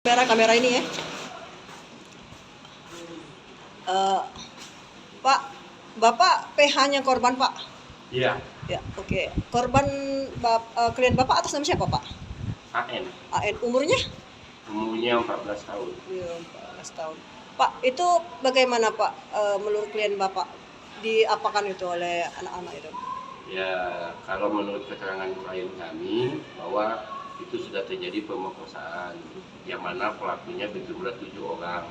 Kamera ini ya. Pak, Bapak PH-nya korban, Pak? Iya. Ya, oke. Korban klien Bapak atas nama siapa, Pak? AN. AN, umurnya? Umurnya 14 tahun. Iya, 14 tahun. Pak, itu bagaimana, Pak, menurut klien Bapak diapakan itu oleh anak-anak itu? Ya, kalau menurut keterangan klien kami bahwa itu sudah terjadi pemerkosaan, yang mana pelakunya berjumlah 7 orang.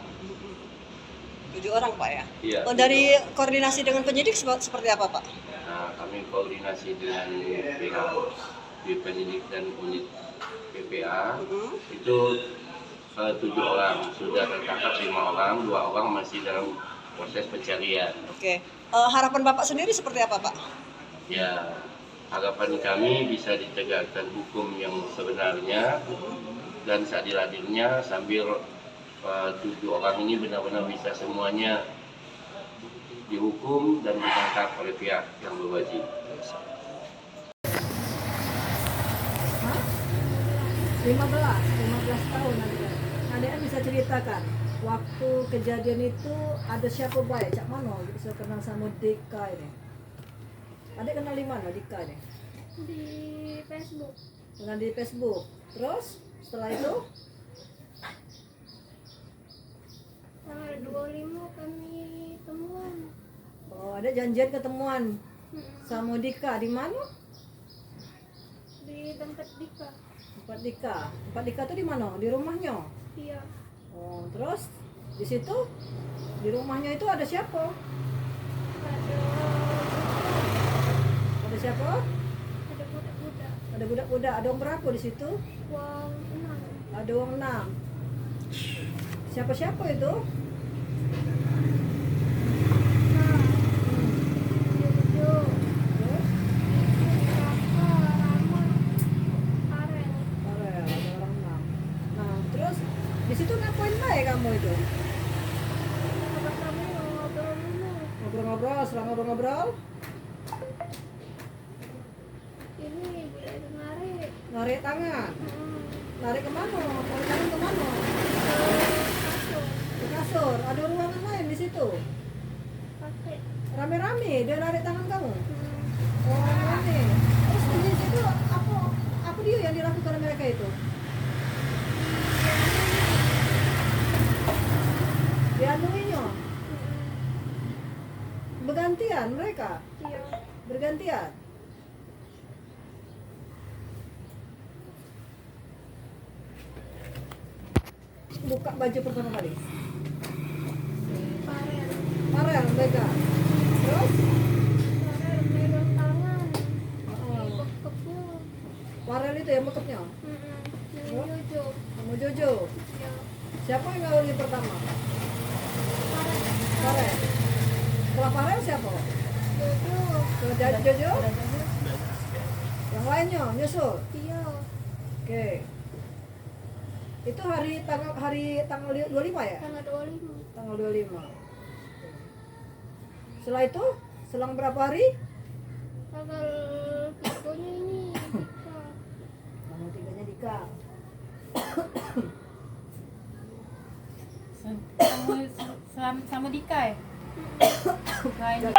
7 orang, Pak, ya? Iya. Dari koordinasi dengan penyidik seperti apa, Pak? Nah, kami koordinasi dengan pihak di penyidik dan unit PPA. Itu 7 orang sudah tertangkap, 5 orang, 2 orang masih dalam proses pencarian. Oke. Harapan Bapak sendiri seperti apa, Pak? Ya, harapan kami bisa ditegakkan hukum yang sebenarnya dan seadil-adilnya sambil 7 orang ini benar-benar bisa semuanya dihukum dan ditangkap oleh pihak yang berwajib. 15 tahun adiknya bisa ceritakan waktu kejadian itu ada siapa baik cak mana bisa kenal sama Dika ini. Adik kenal di mana Dika ini? Di Facebook. Kenal di Facebook. Terus setelah itu Tanggal 25 kami temuan. oh ada janjian ketemuan sama Dika di mana? Di tempat Dika. Tempat Dika. Tempat Dika tuh di mana? Di rumahnya. Iya. Oh, terus di situ di rumahnya itu ada siapa? Ada Ada siapa? ada budak-budak. Ada budak-budak. Ada orang berapa di situ? Uang 6. Ada orang 6. Siapa-siapa itu? Nah, Jojo, Terus? Raka, Rama, Aren. Farel, ada orang 6. Nah, terus di situ ngapain baik kamu itu? Tempat kami ngobrol dulu. Ngobrol-ngobrol, setelah ngobrol-ngobrol, Ini dia narik. narik tangan. Narik kemana? Narik tangan kemana? Kasur. Ke kasur. Ada ruangan lain di situ. Pakai. Rame-rame dia narik tangan kamu. Oh, rame. Terus di situ apa dia yang dilakukan oleh mereka itu? Diandunginya. Bergantian mereka. Iya. Bergantian. Buka baju pertama kali. Aren. Farel pegang. Terus Aren megang tangan. oh, Bekepnya. Farel itu yang bekapnya. Yang Jojo. Sama Jojo. Ya. Siapa yang ngawali pertama? Aren. Farel. Setelah Farel siapa? Jojo. Setelah Jojo? Yang lainnya nyusul. Iya. Oke. Itu hari tanggal 25 ya? Tanggal 25. Tanggal 25. Setelah itu selang berapa hari? Tanggal 3-nya ini Dika. Tanggal 3-nya Dika. Sama Dika ya? Lain.